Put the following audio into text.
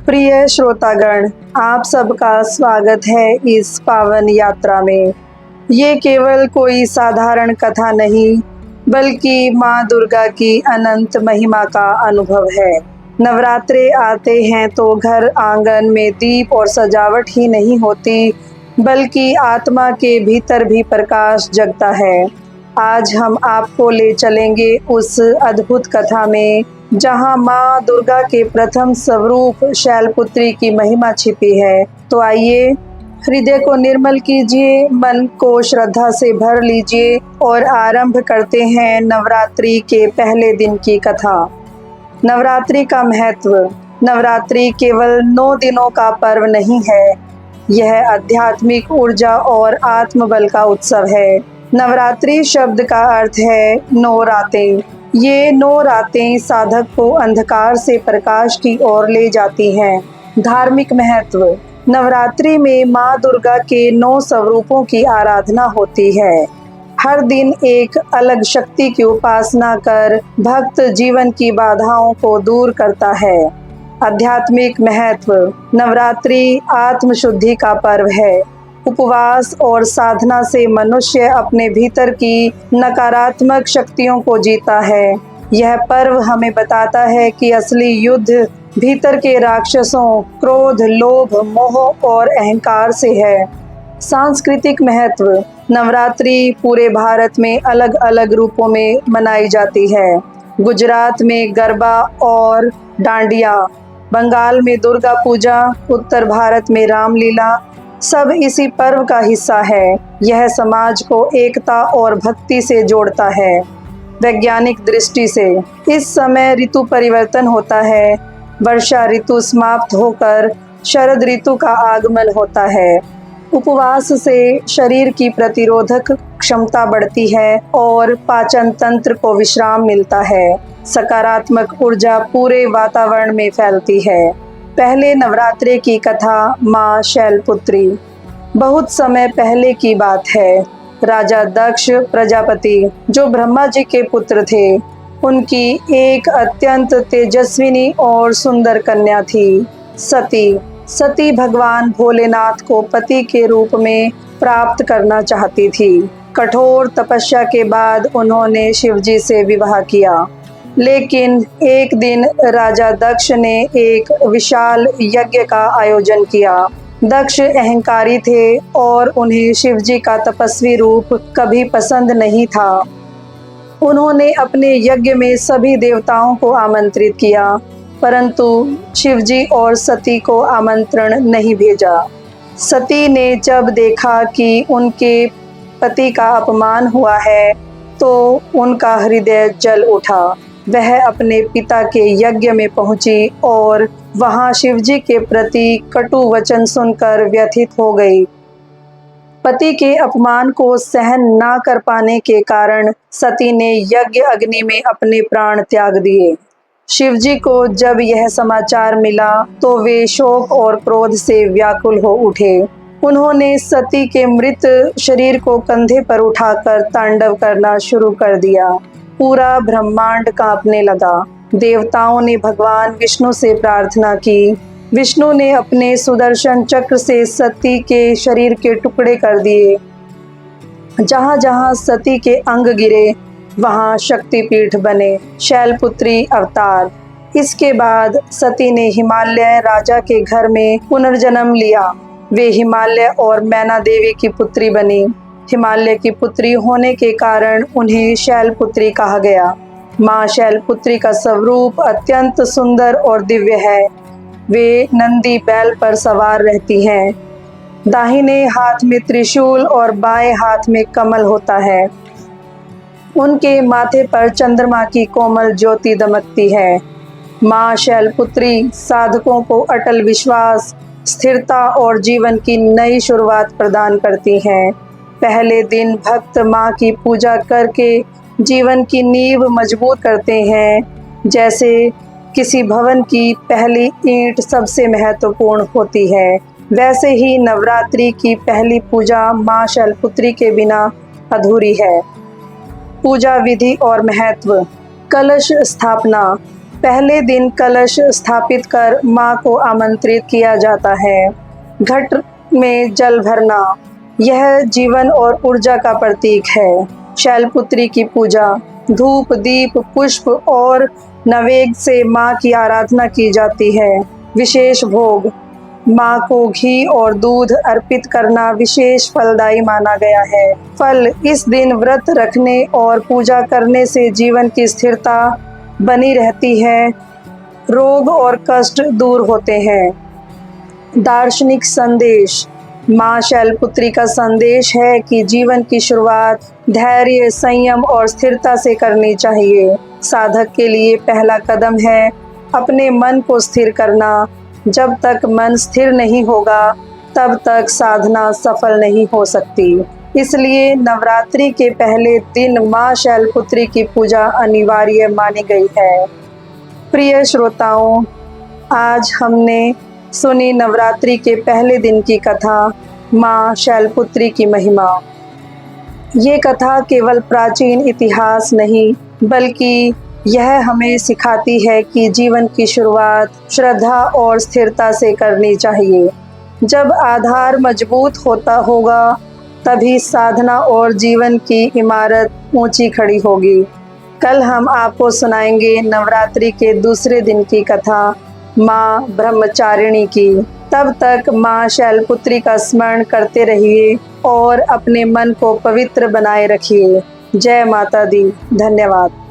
प्रिय श्रोतागण, आप सबका स्वागत है इस पावन यात्रा में। ये केवल कोई साधारण कथा नहीं, बल्कि माँ दुर्गा की अनंत महिमा का अनुभव है। नवरात्रे आते हैं तो घर आंगन में दीप और सजावट ही नहीं होती, बल्कि आत्मा के भीतर भी प्रकाश जगता है। आज हम आपको ले चलेंगे उस अद्भुत कथा में जहां माँ दुर्गा के प्रथम स्वरूप शैलपुत्री की महिमा छिपी है। तो आइए, हृदय को निर्मल कीजिए, मन को श्रद्धा से भर लीजिए और आरंभ करते हैं नवरात्रि के पहले दिन की कथा। नवरात्रि का महत्व। नवरात्रि केवल 9 दिनों का पर्व नहीं है, यह आध्यात्मिक ऊर्जा और आत्मबल का उत्सव है। नवरात्रि शब्द का अर्थ है 9 रातें। ये 9 रातें साधक को अंधकार से प्रकाश की ओर ले जाती हैं। धार्मिक महत्व। नवरात्रि में माँ दुर्गा के 9 स्वरूपों की आराधना होती है। हर दिन एक अलग शक्ति की उपासना कर भक्त जीवन की बाधाओं को दूर करता है। आध्यात्मिक महत्व। नवरात्रि आत्मशुद्धि का पर्व है। उपवास और साधना से मनुष्य अपने भीतर की नकारात्मक शक्तियों को जीता है। यह पर्व हमें बताता है कि असली युद्ध भीतर के राक्षसों, क्रोध, लोभ, मोह और अहंकार से है। सांस्कृतिक महत्व। नवरात्रि पूरे भारत में अलग अलग रूपों में मनाई जाती है। गुजरात में गरबा और डांडिया, बंगाल में दुर्गा पूजा, उत्तर भारत में रामलीला, सब इसी पर्व का हिस्सा है। यह समाज को एकता और भक्ति से जोड़ता है। वैज्ञानिक दृष्टि से इस समय ऋतु परिवर्तन होता है। वर्षा ऋतु समाप्त होकर शरद ऋतु का आगमन होता है। उपवास से शरीर की प्रतिरोधक क्षमता बढ़ती है और पाचन तंत्र को विश्राम मिलता है। सकारात्मक ऊर्जा पूरे वातावरण में फैलती है। पहले नवरात्रे की कथा माँ शैलपुत्री। बहुत समय पहले की बात है। राजा दक्ष प्रजापति, जो ब्रह्मा जी के पुत्र थे, उनकी एक अत्यंत तेजस्विनी और सुंदर कन्या थी, सती। सती भगवान भोलेनाथ को पति के रूप में प्राप्त करना चाहती थी। कठोर तपस्या के बाद उन्होंने शिवजी से विवाह किया। लेकिन एक दिन राजा दक्ष ने एक विशाल यज्ञ का आयोजन किया। दक्ष अहंकारी थे और उन्हें शिवजी का तपस्वी रूप कभी पसंद नहीं था। उन्होंने अपने यज्ञ में सभी देवताओं को आमंत्रित किया, परंतु शिवजी और सती को आमंत्रण नहीं भेजा। सती ने जब देखा कि उनके पति का अपमान हुआ है, तो उनका हृदय जल उठा। वह अपने पिता के यज्ञ में पहुंची और वहां शिवजी के प्रति कटु वचन सुनकर व्यथित हो गई। पति के अपमान को सहन ना कर पाने के कारण सती ने यज्ञ अग्नि में अपने प्राण त्याग दिए। शिवजी को जब यह समाचार मिला तो वे शोक और क्रोध से व्याकुल हो उठे। उन्होंने सती के मृत शरीर को कंधे पर उठाकर तांडव करना शुरू कर दिया। पूरा ब्रह्मांड कांपने लगा। देवताओं ने भगवान विष्णु से प्रार्थना की। विष्णु ने अपने सुदर्शन चक्र से सती के शरीर के टुकड़े कर दिए। जहां जहां सती के अंग गिरे, वहां शक्तिपीठ बने शैलपुत्री अवतार। इसके बाद सती ने हिमालय राजा के घर में पुनर्जन्म लिया। वे हिमालय और मैना देवी की पुत्री बनी। हिमालय की पुत्री होने के कारण उन्हें शैलपुत्री कहा गया। माँ शैलपुत्री का स्वरूप अत्यंत सुंदर और दिव्य है। वे नंदी बैल पर सवार रहती हैं। दाहिने हाथ में त्रिशूल और बाएं हाथ में कमल होता है। उनके माथे पर चंद्रमा की कोमल ज्योति दमकती है। माँ शैलपुत्री साधकों को अटल विश्वास, स्थिरता और जीवन की नई शुरुआत प्रदान करती हैं। पहले दिन भक्त माँ की पूजा करके जीवन की नींव मजबूत करते हैं। जैसे किसी भवन की पहली ईंट सबसे महत्वपूर्ण होती है, वैसे ही नवरात्रि की पहली पूजा माँ शैलपुत्री के बिना अधूरी है। पूजा विधि और महत्व। कलश स्थापना। पहले दिन कलश स्थापित कर माँ को आमंत्रित किया जाता है। घट में जल भरना यह जीवन और ऊर्जा का प्रतीक है। शैलपुत्री की पूजा धूप, दीप, पुष्प और नवेद से माँ की आराधना की जाती है। विशेष भोग माँ को घी और दूध अर्पित करना विशेष फलदायी माना गया है। फल इस दिन व्रत रखने और पूजा करने से जीवन की स्थिरता बनी रहती है, रोग और कष्ट दूर होते हैं। दार्शनिक संदेश माँ शैलपुत्री का संदेश है कि जीवन की शुरुआत धैर्य, संयम और स्थिरता से करनी चाहिए। साधक के लिए पहला कदम है अपने मन को स्थिर करना। जब तक मन स्थिर नहीं होगा तब तक साधना सफल नहीं हो सकती। इसलिए नवरात्रि के पहले दिन माँ शैलपुत्री की पूजा अनिवार्य मानी गई है। प्रिय श्रोताओं, आज हमने सुनी नवरात्रि के पहले दिन की कथा, माँ शैलपुत्री की महिमा। ये कथा केवल प्राचीन इतिहास नहीं बल्कि यह हमें सिखाती है कि जीवन की शुरुआत श्रद्धा और स्थिरता से करनी चाहिए। जब आधार मजबूत होता होगा तभी साधना और जीवन की इमारत ऊंची खड़ी होगी। कल हम आपको सुनाएंगे नवरात्रि के दूसरे दिन की कथा, माँ ब्रह्मचारिणी की। तब तक माँ शैलपुत्री का स्मरण करते रहिए और अपने मन को पवित्र बनाए रखिए। जय माता दी। धन्यवाद।